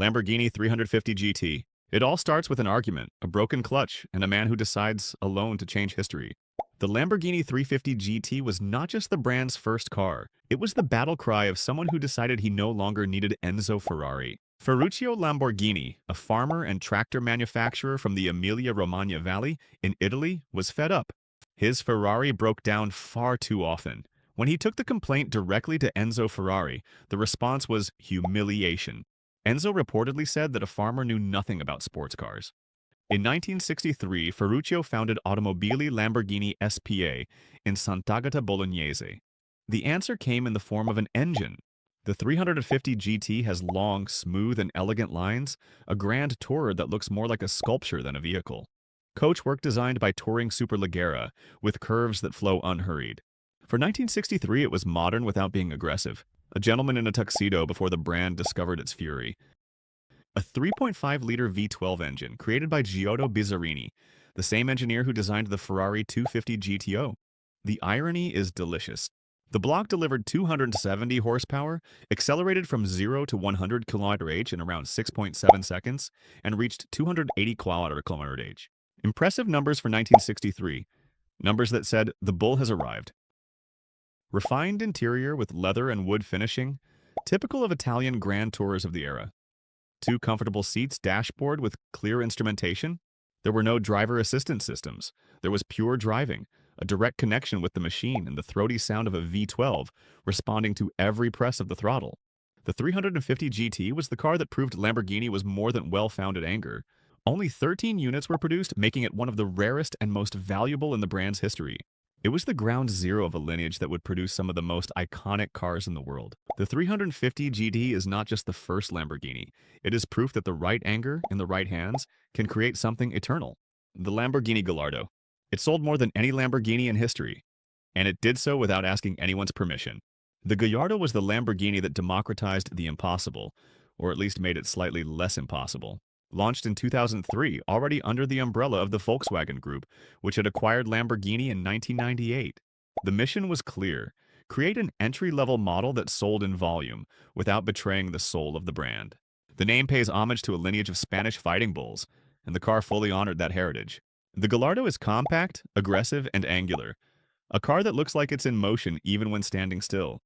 Lamborghini 350 GT. It all starts with an argument, a broken clutch, and a man who decides alone to change history. The Lamborghini 350 GT was not just the brand's first car, it was the battle cry of someone who decided he no longer needed Enzo Ferrari. Ferruccio Lamborghini, a farmer and tractor manufacturer from the Emilia-Romagna Valley in Italy, was fed up. His Ferrari broke down far too often. When he took the complaint directly to Enzo Ferrari, the response was humiliation. Enzo reportedly said that a farmer knew nothing about sports cars. In 1963, Ferruccio founded Automobili Lamborghini SPA in Sant'Agata Bolognese. The answer came in the form of an engine. The 350 GT has long, smooth, and elegant lines, a grand tourer that looks more like a sculpture than a vehicle. Coachwork designed by touring Superleggera, with curves that flow unhurried. For 1963, it was modern without being aggressive. A gentleman in a tuxedo before the brand discovered its fury. A 3.5-liter V12 engine created by Giotto Bizzarini, the same engineer who designed the Ferrari 250 GTO. The irony is delicious. The block delivered 270 horsepower, accelerated from 0 to 100 km/h in around 6.7 seconds, and reached 280 km/h. Impressive numbers for 1963. Numbers that said, the bull has arrived. Refined interior with leather and wood finishing, typical of Italian grand tours of the era. 2 comfortable seats, dashboard with clear instrumentation. There were no driver assistance systems. There was pure driving, a direct connection with the machine, and the throaty sound of a V12 responding to every press of the throttle. The 350 GT was the car that proved Lamborghini was more than well-founded anger. Only 13 units were produced, making it one of the rarest and most valuable in the brand's history. It was the ground zero of a lineage that would produce some of the most iconic cars in the world. The 350 GT is not just the first Lamborghini. It is proof that the right anger in the right hands can create something eternal. The Lamborghini Gallardo. It sold more than any Lamborghini in history, and it did so without asking anyone's permission. The Gallardo was the Lamborghini that democratized the impossible, or at least made it slightly less impossible. Launched in 2003, already under the umbrella of the Volkswagen Group, which had acquired Lamborghini in 1998. The mission was clear: create an entry-level model that sold in volume, without betraying the soul of the brand. The name pays homage to a lineage of Spanish fighting bulls, and the car fully honored that heritage. The Gallardo is compact, aggressive, and angular, a car that looks like it's in motion even when standing still.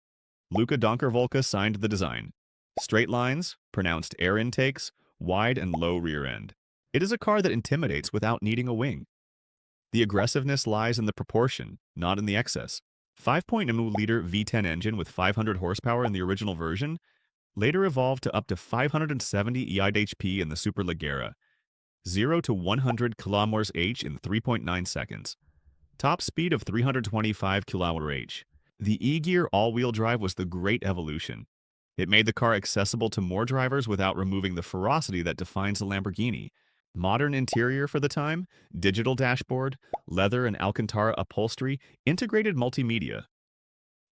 Luca Donkervolka signed the design. Straight lines, pronounced air intakes, wide and low rear end. It is a car that intimidates without needing a wing. The aggressiveness lies in the proportion, not in the excess. 5.0-liter V10 engine with 500 horsepower in the original version, later evolved to up to 570 EIHP in the Superleggera. 0 to 100 km/h in 3.9 seconds. Top speed of 325 km/h. The E-Gear all-wheel drive was the great evolution. It made the car accessible to more drivers without removing the ferocity that defines a Lamborghini. Modern interior for the time, digital dashboard, leather and Alcantara upholstery, integrated multimedia.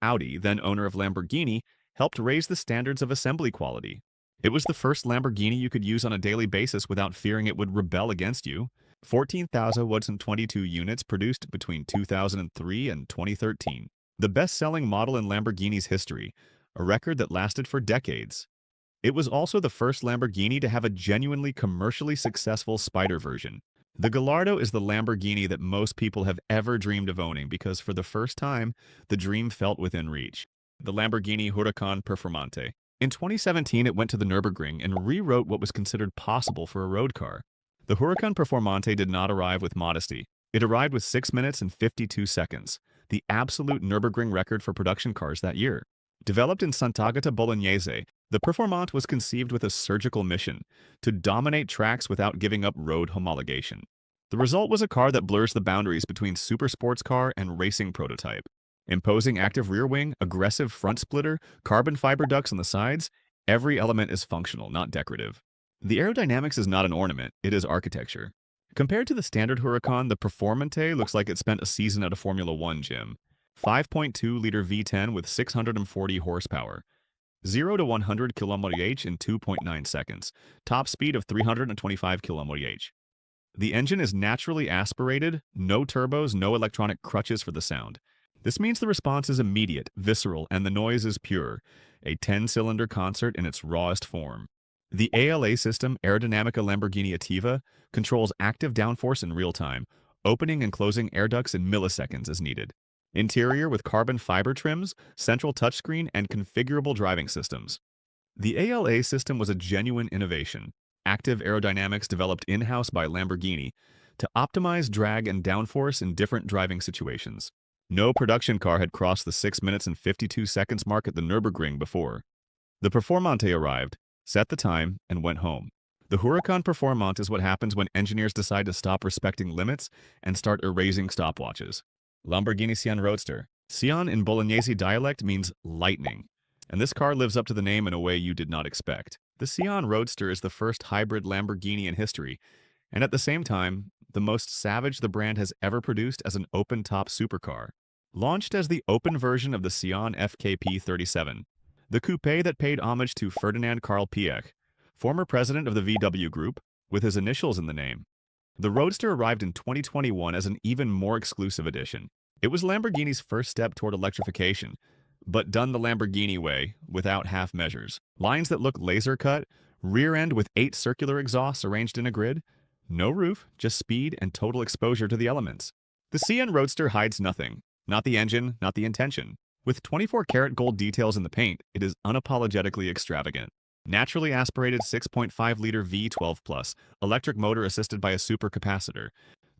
Audi, then owner of Lamborghini, helped raise the standards of assembly quality. It was the first Lamborghini you could use on a daily basis without fearing it would rebel against you. 14,122 units produced between 2003 and 2013. The best-selling model in Lamborghini's history, a record that lasted for decades. It was also the first Lamborghini to have a genuinely commercially successful Spider version. The Gallardo is the Lamborghini that most people have ever dreamed of owning because for the first time, the dream felt within reach. The Lamborghini Huracán Performante. In 2017, it went to the Nürburgring and rewrote what was considered possible for a road car. The Huracán Performante did not arrive with modesty. It arrived with 6 minutes and 52 seconds, the absolute Nürburgring record for production cars that year. Developed in Sant'Agata Bolognese, the Performante was conceived with a surgical mission: to dominate tracks without giving up road homologation. The result was a car that blurs the boundaries between super sports car and racing prototype. Imposing active rear wing, aggressive front splitter, carbon fiber ducts on the sides, every element is functional, not decorative. The aerodynamics is not an ornament, it is architecture. Compared to the standard Huracan, the Performante looks like it spent a season at a Formula One gym. 5.2-liter V10 with 640 horsepower. 0 to 100 km/h in 2.9 seconds. Top speed of 325 km/h. The engine is naturally aspirated, no turbos, no electronic crutches for the sound. This means the response is immediate, visceral, and the noise is pure, a 10-cylinder concert in its rawest form. The ALA system, Aerodynamica Lamborghini Attiva, controls active downforce in real time, opening and closing air ducts in milliseconds as needed. Interior with carbon fiber trims, central touchscreen, and configurable driving systems. The ALA system was a genuine innovation. Active aerodynamics developed in-house by Lamborghini to optimize drag and downforce in different driving situations. No production car had crossed the 6 minutes and 52 seconds mark at the Nürburgring before. The Performante arrived, set the time, and went home. The Huracán Performante is what happens when engineers decide to stop respecting limits and start erasing stopwatches. Lamborghini Sián Roadster. Sián in Bolognese dialect means lightning, and this car lives up to the name in a way you did not expect. The Sián Roadster is the first hybrid Lamborghini in history, and at the same time, the most savage the brand has ever produced as an open-top supercar. Launched as the open version of the Sián FKP 37, the coupe that paid homage to Ferdinand Karl Piëch, former president of the VW Group, with his initials in the name. The Roadster arrived in 2021 as an even more exclusive edition. It was Lamborghini's first step toward electrification, but done the Lamborghini way, without half measures. Lines that look laser-cut, rear end with 8 circular exhausts arranged in a grid, no roof, just speed and total exposure to the elements. The Sián Roadster hides nothing, not the engine, not the intention. With 24-karat gold details in the paint, it is unapologetically extravagant. Naturally aspirated 6.5-liter V12 Plus, electric motor assisted by a supercapacitor,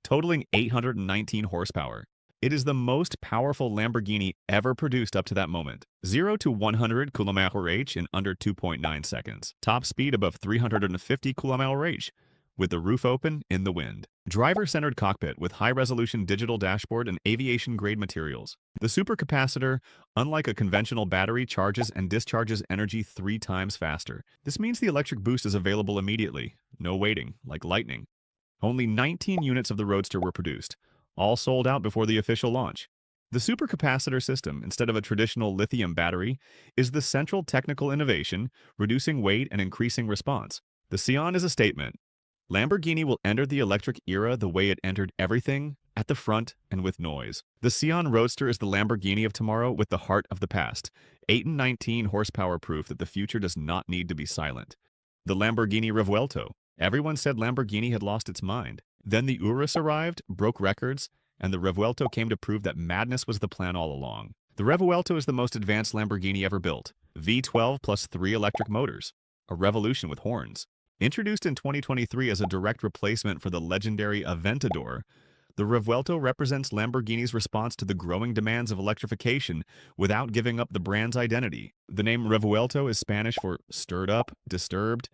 totaling 819 horsepower. It is the most powerful Lamborghini ever produced up to that moment. 0 to 100 km/h in under 2.9 seconds. Top speed above 350 km/h, with the roof open in the wind. Driver-centered cockpit with high-resolution digital dashboard and aviation-grade materials. The supercapacitor, unlike a conventional battery, charges and discharges energy 3 times faster. This means the electric boost is available immediately. No waiting, like lightning. Only 19 units of the Roadster were produced, all sold out before the official launch. The supercapacitor system, instead of a traditional lithium battery, is the central technical innovation, reducing weight and increasing response. The Sián is a statement. Lamborghini will enter the electric era the way it entered everything, at the front and with noise. The Sián Roadster is the Lamborghini of tomorrow with the heart of the past. 8 and 19 horsepower proof that the future does not need to be silent. The Lamborghini Revuelto. Everyone said Lamborghini had lost its mind. Then the Urus arrived, broke records, and the Revuelto came to prove that madness was the plan all along. The Revuelto is the most advanced Lamborghini ever built. V12 plus 3 electric motors. A revolution with horns. Introduced in 2023 as a direct replacement for the legendary Aventador, the Revuelto represents Lamborghini's response to the growing demands of electrification without giving up the brand's identity. The name Revuelto is Spanish for stirred up, disturbed,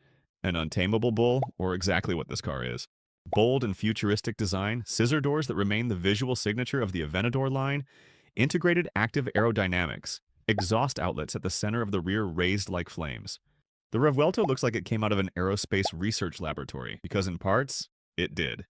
an untamable bull, or exactly what this car is. Bold and futuristic design, scissor doors that remain the visual signature of the Aventador line, integrated active aerodynamics, exhaust outlets at the center of the rear raised like flames. The Revuelto looks like it came out of an aerospace research laboratory, because in parts, it did.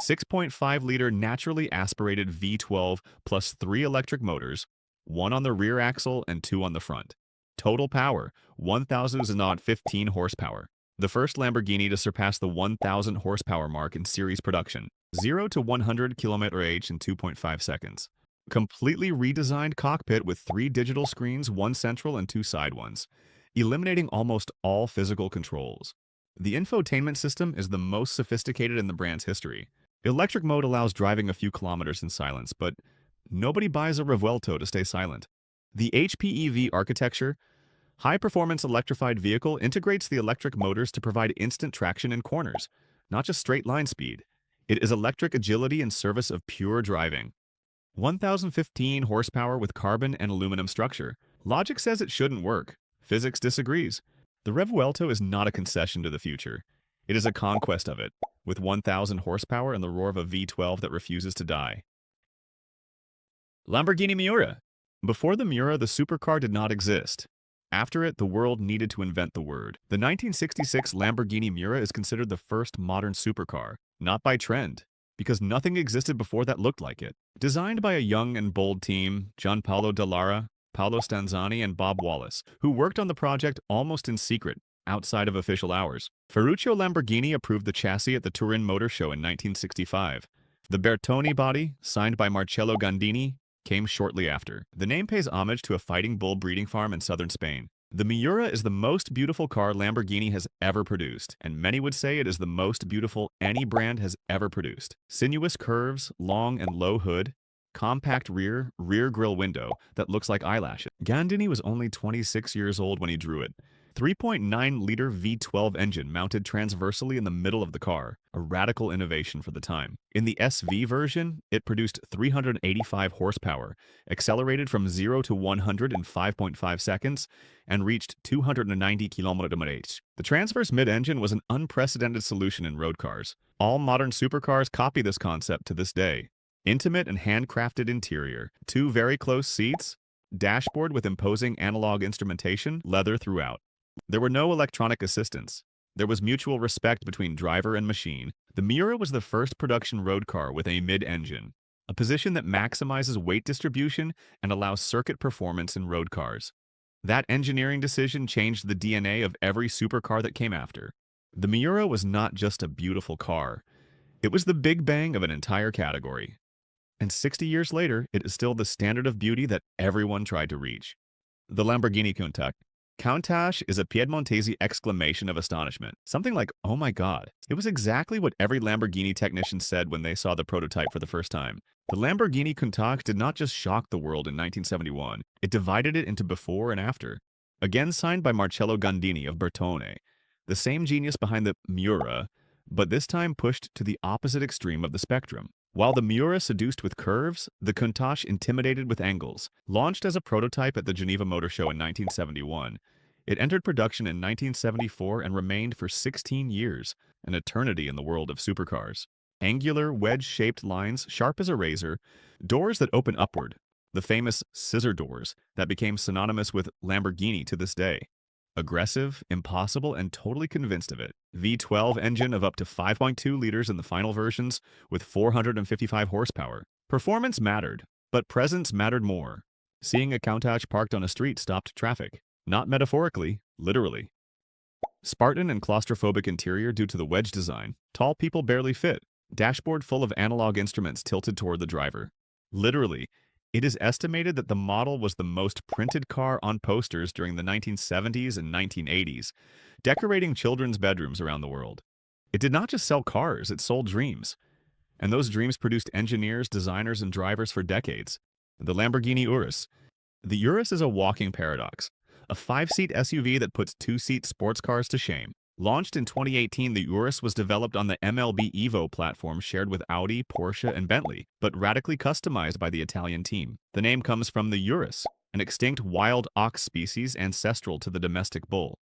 6.5-liter naturally aspirated V12 plus 3 electric motors, 1 on the rear axle and 2 on the front. Total power, 1,015 horsepower. The first Lamborghini to surpass the 1,000 horsepower mark in series production. 0 to 100 km/h in 2.5 seconds. Completely redesigned cockpit with 3 digital screens, 1 central and 2 side ones, eliminating almost all physical controls. The infotainment system is the most sophisticated in the brand's history. Electric mode allows driving a few kilometers in silence, but nobody buys a Revuelto to stay silent. The HPEV architecture, high-performance electrified vehicle, integrates the electric motors to provide instant traction in corners, not just straight line speed. It is electric agility in service of pure driving. 1,015 horsepower with carbon and aluminum structure. Logic says it shouldn't work. Physics disagrees. The Revuelto is not a concession to the future. It is a conquest of it, with 1,000 horsepower and the roar of a V12 that refuses to die. Lamborghini Miura. Before the Miura, the supercar did not exist. After it, the world needed to invent the word. The 1966 Lamborghini Miura is considered the first modern supercar, not by trend, because nothing existed before that looked like it. Designed by a young and bold team, Gianpaolo Dallara, Paolo Stanzani, and Bob Wallace, who worked on the project almost in secret, outside of official hours. Ferruccio Lamborghini approved the chassis at the Turin Motor Show in 1965. The Bertone body, signed by Marcello Gandini, came shortly after. The name pays homage to a fighting bull breeding farm in southern Spain. The Miura is the most beautiful car Lamborghini has ever produced, and many would say it is the most beautiful any brand has ever produced. Sinuous curves, long and low hood, compact rear grille window that looks like eyelashes. Gandini was only 26 years old when he drew it. 3.9-liter V12 engine mounted transversely in the middle of the car, a radical innovation for the time. In the SV version, it produced 385 horsepower, accelerated from 0 to 100 in 5.5 seconds, and reached 290 km/h. The transverse mid-engine was an unprecedented solution in road cars. All modern supercars copy this concept to this day. Intimate and handcrafted interior, 2 very close seats, dashboard with imposing analog instrumentation, leather throughout. There were no electronic assistants. There was mutual respect between driver and machine. The Miura was the first production road car with a mid-engine, a position that maximizes weight distribution and allows circuit performance in road cars. That engineering decision changed the DNA of every supercar that came after. The Miura was not just a beautiful car. It was the big bang of an entire category. And 60 years later, it is still the standard of beauty that everyone tried to reach. The Lamborghini Countach. Countach is a Piedmontese exclamation of astonishment. Something like, oh my god. It was exactly what every Lamborghini technician said when they saw the prototype for the first time. The Lamborghini Countach did not just shock the world in 1971, it divided it into before and after. Again signed by Marcello Gandini of Bertone, the same genius behind the Miura, but this time pushed to the opposite extreme of the spectrum. While the Miura seduced with curves, the Countach intimidated with angles. Launched as a prototype at the Geneva Motor Show in 1971, it entered production in 1974 and remained for 16 years, an eternity in the world of supercars. Angular, wedge-shaped lines, sharp as a razor, doors that open upward, the famous scissor doors that became synonymous with Lamborghini to this day. Aggressive, impossible, and totally convinced of it. V12 engine of up to 5.2 liters in the final versions with 455 horsepower. Performance mattered, but presence mattered more. Seeing a Countach parked on a street stopped traffic. Not metaphorically, literally. Spartan and claustrophobic interior due to the wedge design. Tall people barely fit. Dashboard full of analog instruments tilted toward the driver. Literally, it is estimated that the model was the most printed car on posters during the 1970s and 1980s, decorating children's bedrooms around the world. It did not just sell cars, it sold dreams. And those dreams produced engineers, designers, and drivers for decades. The Lamborghini Urus. The Urus is a walking paradox. A 5-seat SUV that puts 2-seat sports cars to shame. Launched in 2018, the Urus was developed on the MLB Evo platform shared with Audi, Porsche, and Bentley, but radically customized by the Italian team. The name comes from the Urus, an extinct wild ox species ancestral to the domestic bull.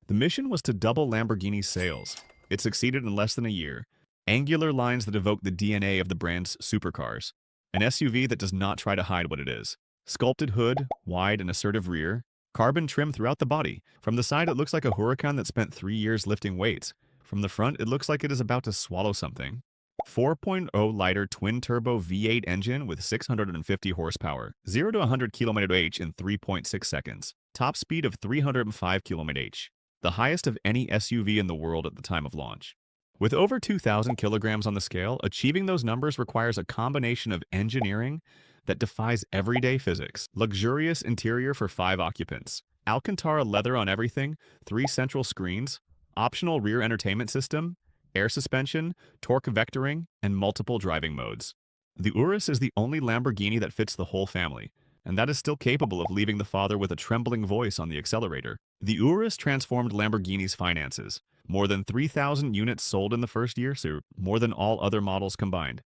The mission was to double Lamborghini's sales. It succeeded in less than a year. Angular lines that evoke the DNA of the brand's supercars. An SUV that does not try to hide what it is. Sculpted hood, wide and assertive rear, carbon trim throughout the body. From the side, it looks like a Huracán that spent 3 years lifting weights. From the front, it looks like it is about to swallow something. 4.0-liter twin-turbo V8 engine with 650 horsepower, 0 to 100 km/h in 3.6 seconds. Top speed of 305 km/h, the highest of any SUV in the world at the time of launch. With over 2,000 kilograms on the scale, achieving those numbers requires a combination of engineering that defies everyday physics. Luxurious interior for 5 occupants. Alcantara leather on everything, 3 central screens, optional rear entertainment system, air suspension, torque vectoring, and multiple driving modes. The Urus is the only Lamborghini that fits the whole family, and that is still capable of leaving the father with a trembling voice on the accelerator. The Urus transformed Lamborghini's finances. More than 3,000 units sold in the first year, so more than all other models combined.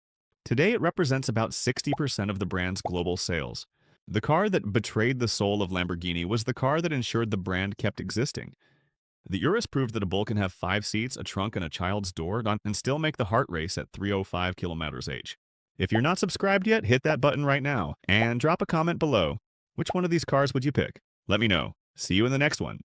Today, it represents about 60% of the brand's global sales. The car that betrayed the soul of Lamborghini was the car that ensured the brand kept existing. The Urus proved that a bull can have 5 seats, a trunk, and a child's door, and still make the heart race at 305 km/h. If you're not subscribed yet, hit that button right now, and drop a comment below. Which one of these cars would you pick? Let me know. See you in the next one.